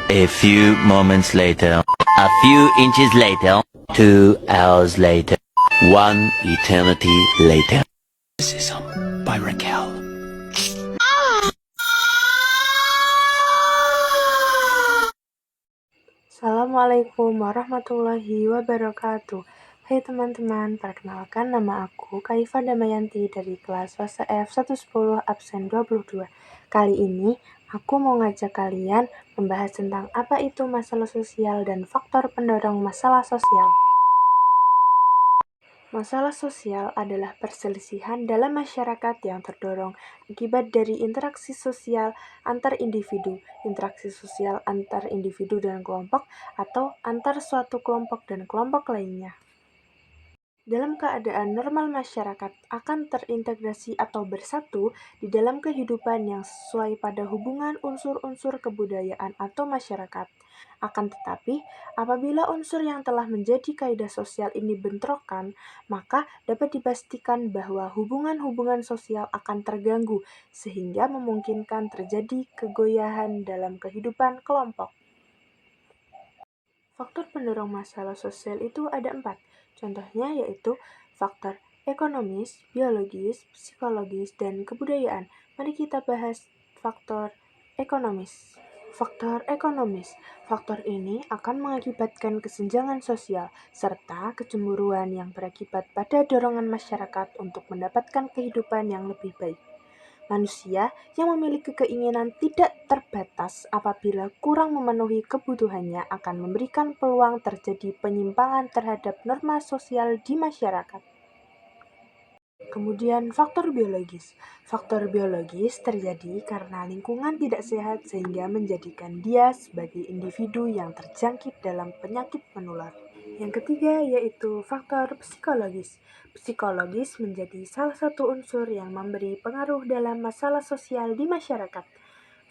A few moments later. A few inches later. 2 hours later. One eternity later. Racism by Raquel. Assalamualaikum warahmatullahi wabarakatuh. Hai teman-teman, perkenalkan nama aku Kaifa Damayanti dari kelas fase F 110 absen 22. Kali ini aku mau ngajak kalian membahas tentang apa itu masalah sosial dan faktor pendorong masalah sosial. Masalah sosial adalah perselisihan dalam masyarakat yang terdorong akibat dari interaksi sosial antar individu, interaksi sosial antar individu dan kelompok, atau antar suatu kelompok dan kelompok lainnya. Dalam keadaan normal, masyarakat akan terintegrasi atau bersatu di dalam kehidupan yang sesuai pada hubungan unsur-unsur kebudayaan atau masyarakat. Akan tetapi, apabila unsur yang telah menjadi kaidah sosial ini bentrokan, maka dapat dipastikan bahwa hubungan-hubungan sosial akan terganggu, sehingga memungkinkan terjadi kegoyahan dalam kehidupan kelompok. Faktor pendorong masalah sosial itu ada 4. Contohnya yaitu faktor ekonomis, biologis, psikologis, dan kebudayaan. Mari kita bahas faktor ekonomis. Faktor ekonomis. Faktor ini akan mengakibatkan kesenjangan sosial serta kecemburuan yang berakibat pada dorongan masyarakat untuk mendapatkan kehidupan yang lebih baik. Manusia yang memiliki keinginan tidak terbatas apabila kurang memenuhi kebutuhannya akan memberikan peluang terjadi penyimpangan terhadap norma sosial di masyarakat. Kemudian faktor biologis. Faktor biologis terjadi karena lingkungan tidak sehat sehingga menjadikan dia sebagai individu yang terjangkit dalam penyakit menular. Yang ketiga yaitu faktor psikologis. Psikologis menjadi salah satu unsur yang memberi pengaruh dalam masalah sosial di masyarakat.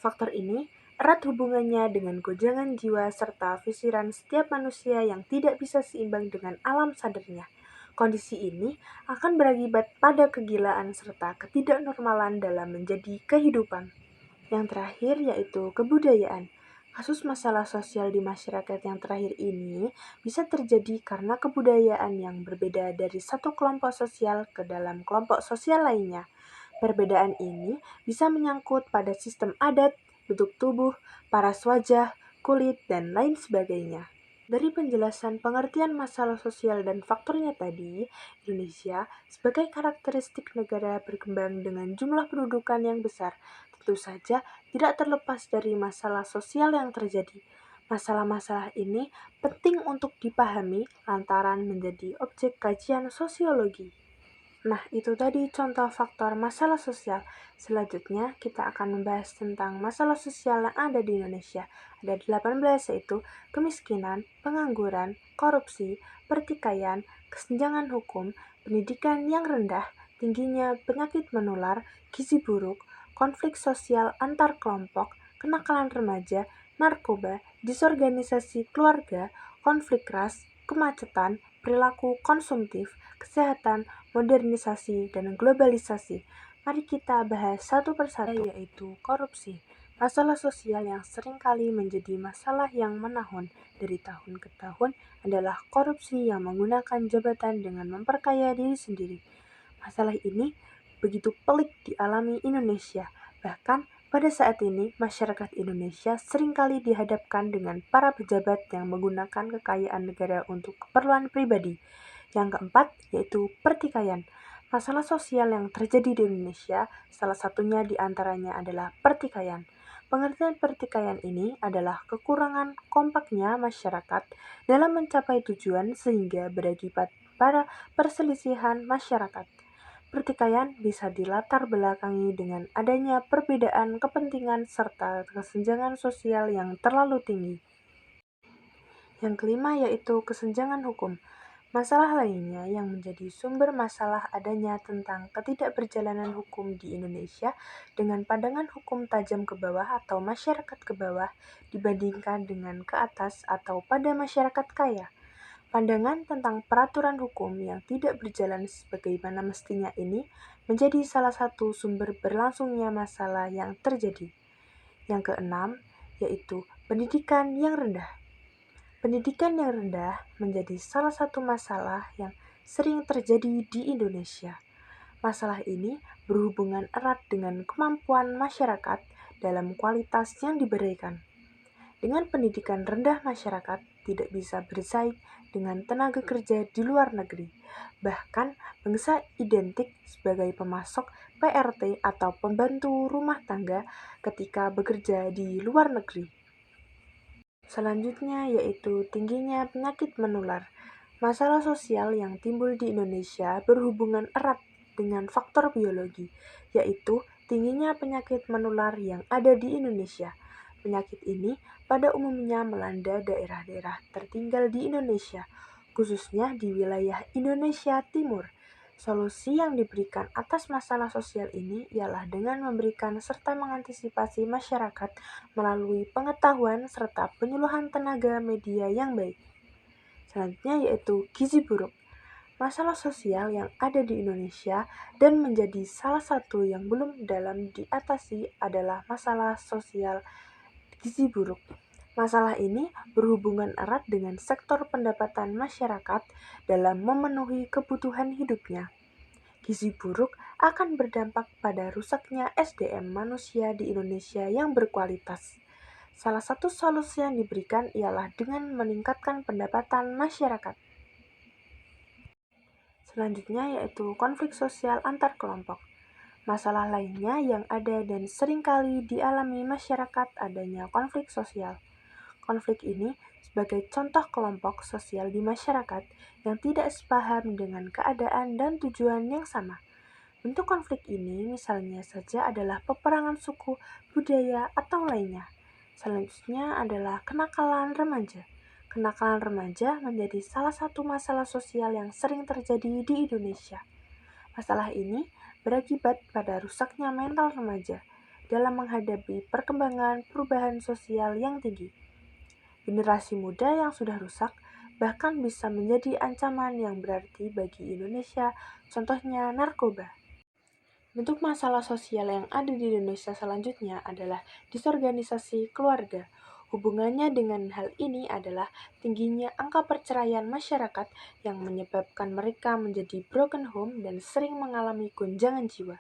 Faktor ini erat hubungannya dengan gojangan jiwa serta pikiran setiap manusia yang tidak bisa seimbang dengan alam sadarnya. Kondisi ini akan berakibat pada kegilaan serta ketidaknormalan dalam menjadi kehidupan. Yang terakhir yaitu kebudayaan. Kasus masalah sosial di masyarakat yang terakhir ini bisa terjadi karena kebudayaan yang berbeda dari satu kelompok sosial ke dalam kelompok sosial lainnya. Perbedaan ini bisa menyangkut pada sistem adat, bentuk tubuh, paras wajah, kulit, dan lain sebagainya. Dari penjelasan pengertian masalah sosial dan faktornya tadi, Indonesia sebagai karakteristik negara berkembang dengan jumlah pendudukan yang besar, tentu saja tidak terlepas dari masalah sosial yang terjadi. Masalah-masalah ini penting untuk dipahami lantaran menjadi objek kajian sosiologi. Nah, itu tadi contoh faktor masalah sosial. Selanjutnya, kita akan membahas tentang masalah sosial yang ada di Indonesia. Ada 18 yaitu kemiskinan, pengangguran, korupsi, pertikaian, kesenjangan hukum, pendidikan yang rendah, tingginya penyakit menular, gizi buruk, konflik sosial antar kelompok, kenakalan remaja, narkoba, disorganisasi keluarga, konflik ras, kemacetan, perilaku konsumtif, kesehatan, modernisasi, dan globalisasi. Mari kita bahas satu persatu, yaitu korupsi. Masalah sosial yang seringkali menjadi masalah yang menahun dari tahun ke tahun adalah korupsi yang menggunakan jabatan dengan memperkaya diri sendiri. Masalah ini begitu pelik dialami Indonesia. Bahkan pada saat ini, masyarakat Indonesia seringkali dihadapkan dengan para pejabat yang menggunakan kekayaan negara untuk keperluan pribadi. Yang keempat, yaitu pertikaian. Masalah sosial yang terjadi di Indonesia, salah satunya diantaranya adalah pertikaian. Pengertian pertikaian ini adalah kekurangan kompaknya masyarakat dalam mencapai tujuan sehingga berakibat pada perselisihan masyarakat. Pertikaian bisa dilatar belakangi dengan adanya perbedaan kepentingan serta kesenjangan sosial yang terlalu tinggi. Yang kelima yaitu kesenjangan hukum. Masalah lainnya yang menjadi sumber masalah adanya tentang ketidakberjalanan hukum di Indonesia dengan pandangan hukum tajam ke bawah atau masyarakat ke bawah dibandingkan dengan ke atas atau pada masyarakat kaya. Pandangan tentang peraturan hukum yang tidak berjalan sebagaimana mestinya ini menjadi salah satu sumber berlangsungnya masalah yang terjadi. Yang keenam, yaitu Pendidikan yang rendah. Pendidikan yang rendah menjadi salah satu masalah yang sering terjadi di Indonesia. Masalah ini berhubungan erat dengan kemampuan masyarakat dalam kualitas yang diberikan. Dengan pendidikan rendah, masyarakat tidak bisa bersaing dengan tenaga kerja di luar negeri. Bahkan, bangsa identik sebagai pemasok PRT atau pembantu rumah tangga ketika bekerja di luar negeri. Selanjutnya yaitu tingginya penyakit menular. Masalah sosial yang timbul di Indonesia berhubungan erat dengan faktor biologi, yaitu tingginya penyakit menular yang ada di Indonesia. Penyakit ini pada umumnya melanda daerah-daerah tertinggal di Indonesia, khususnya di wilayah Indonesia Timur. Solusi yang diberikan atas masalah sosial ini ialah dengan memberikan serta mengantisipasi masyarakat melalui pengetahuan serta penyuluhan tenaga media yang baik. Selanjutnya yaitu gizi buruk. Masalah sosial yang ada di Indonesia dan menjadi salah satu yang belum dalam diatasi adalah masalah sosial gizi buruk. Masalah ini berhubungan erat dengan sektor pendapatan masyarakat dalam memenuhi kebutuhan hidupnya. Gizi buruk akan berdampak pada rusaknya SDM manusia di Indonesia yang berkualitas. Salah satu solusi yang diberikan ialah dengan meningkatkan pendapatan masyarakat. Selanjutnya yaitu konflik sosial antar kelompok. Masalah lainnya yang ada dan seringkali dialami masyarakat adanya konflik sosial. Konflik ini sebagai contoh kelompok sosial di masyarakat yang tidak sepaham dengan keadaan dan tujuan yang sama. Bentuk konflik ini misalnya saja adalah peperangan suku, budaya, atau lainnya. Selanjutnya adalah kenakalan remaja. Kenakalan remaja menjadi salah satu masalah sosial yang sering terjadi di Indonesia. Masalah ini berakibat pada rusaknya mental remaja dalam menghadapi perkembangan perubahan sosial yang tinggi. Generasi muda yang sudah rusak bahkan bisa menjadi ancaman yang berarti bagi Indonesia, contohnya narkoba. Bentuk masalah sosial yang ada di Indonesia selanjutnya adalah disorganisasi keluarga. Hubungannya dengan hal ini adalah tingginya angka perceraian masyarakat yang menyebabkan mereka menjadi broken home dan sering mengalami gonjangan jiwa.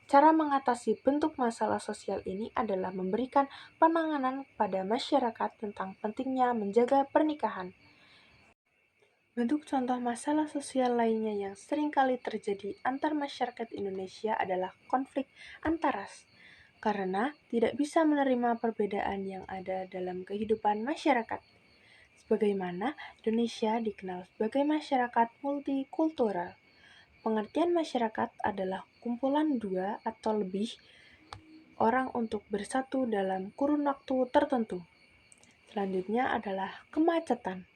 Cara mengatasi bentuk masalah sosial ini adalah memberikan penanganan pada masyarakat tentang pentingnya menjaga pernikahan. Bentuk contoh masalah sosial lainnya yang sering kali terjadi antar masyarakat Indonesia adalah konflik antar ras, karena tidak bisa menerima perbedaan yang ada dalam kehidupan masyarakat. Sebagaimana Indonesia dikenal sebagai masyarakat multikultural. Pengertian masyarakat adalah kumpulan dua atau lebih orang untuk bersatu dalam kurun waktu tertentu. Selanjutnya adalah kemacetan.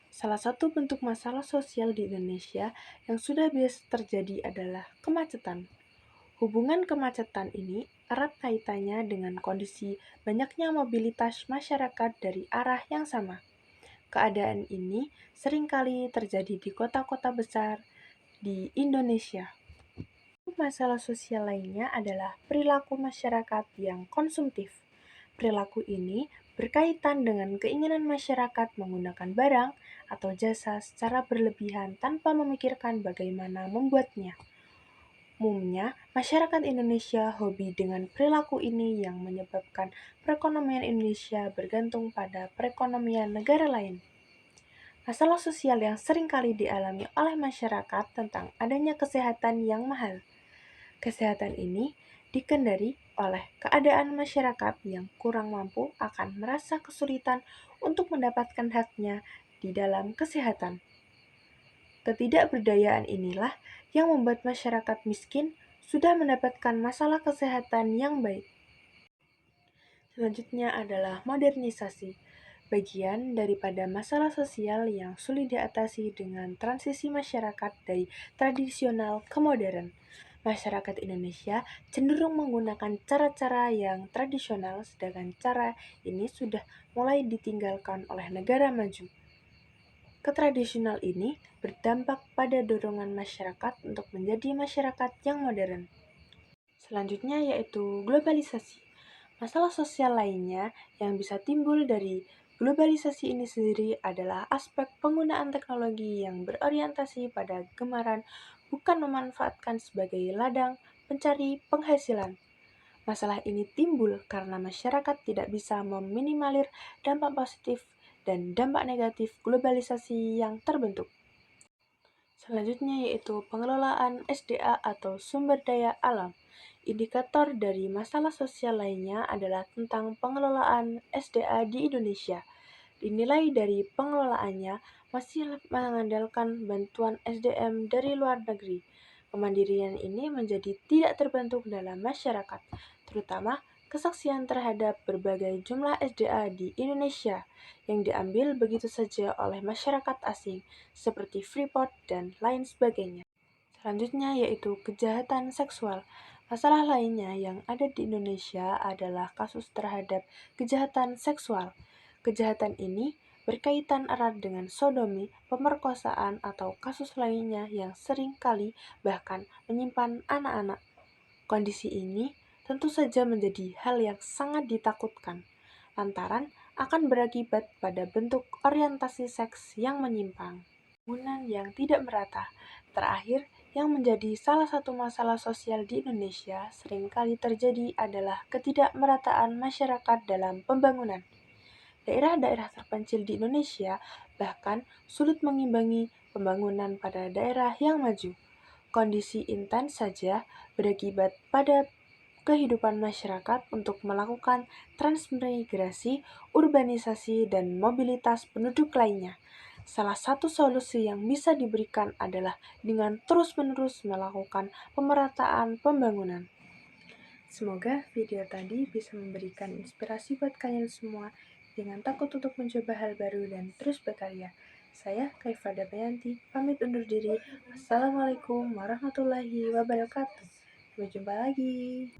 Salah satu bentuk masalah sosial di Indonesia yang sudah biasa terjadi adalah kemacetan. Hubungan kemacetan ini erat kaitannya dengan kondisi banyaknya mobilitas masyarakat dari arah yang sama. Keadaan ini seringkali terjadi di kota-kota besar di Indonesia. Masalah sosial lainnya adalah perilaku masyarakat yang konsumtif. Perilaku ini berkaitan dengan keinginan masyarakat menggunakan barang atau jasa secara berlebihan tanpa memikirkan bagaimana membuatnya. Umumnya, masyarakat Indonesia hobi dengan perilaku ini yang menyebabkan perekonomian Indonesia bergantung pada perekonomian negara lain. Masalah sosial yang sering kali dialami oleh masyarakat tentang adanya kesehatan yang mahal. Kesehatan ini dikendari oleh keadaan masyarakat yang kurang mampu akan merasa kesulitan untuk mendapatkan haknya di dalam kesehatan. Ketidakberdayaan inilah yang membuat masyarakat miskin sudah mendapatkan masalah kesehatan yang baik. Selanjutnya adalah modernisasi, bagian daripada masalah sosial yang sulit diatasi dengan transisi masyarakat dari tradisional ke modern. Masyarakat Indonesia cenderung menggunakan cara-cara yang tradisional, sedangkan cara ini sudah mulai ditinggalkan oleh negara maju. Ketradisional ini berdampak pada dorongan masyarakat untuk menjadi masyarakat yang modern. Selanjutnya yaitu globalisasi. Masalah sosial lainnya yang bisa timbul dari globalisasi ini sendiri adalah aspek penggunaan teknologi yang berorientasi pada gemaran, bukan memanfaatkan sebagai ladang pencari penghasilan. Masalah ini timbul karena masyarakat tidak bisa meminimalir dampak positif dan dampak negatif globalisasi yang terbentuk. Selanjutnya yaitu pengelolaan SDA atau sumber daya alam. Indikator dari masalah sosial lainnya adalah tentang pengelolaan SDA di Indonesia. Dinilai dari pengelolaannya masih mengandalkan bantuan SDM dari luar negeri. Kemandirian ini menjadi tidak terbentuk dalam masyarakat, terutama kesaksian terhadap berbagai jumlah SDA di Indonesia yang diambil begitu saja oleh masyarakat asing seperti Freeport dan lain sebagainya. Selanjutnya yaitu kejahatan seksual. Masalah lainnya yang ada di Indonesia adalah kasus terhadap kejahatan seksual. Kejahatan ini berkaitan erat dengan sodomi, pemerkosaan, atau kasus lainnya yang sering kali bahkan menyimpan anak-anak. Kondisi ini tentu saja menjadi hal yang sangat ditakutkan, lantaran akan berakibat pada bentuk orientasi seks yang menyimpang, pembangunan yang tidak merata. Terakhir, yang menjadi salah satu masalah sosial di Indonesia seringkali terjadi adalah ketidakmerataan masyarakat dalam pembangunan. Daerah-daerah terpencil di Indonesia bahkan sulit mengimbangi pembangunan pada daerah yang maju. Kondisi intens saja berakibat pada kehidupan masyarakat untuk melakukan transmigrasi, urbanisasi, dan mobilitas penduduk lainnya. Salah satu solusi yang bisa diberikan adalah dengan terus-menerus melakukan pemerataan pembangunan. Semoga video tadi bisa memberikan inspirasi buat kalian semua. Jangan takut untuk mencoba hal baru dan terus berkarya. Saya Kaifa Damayanti, pamit undur diri. Wassalamualaikum warahmatullahi wabarakatuh. Sampai jumpa lagi.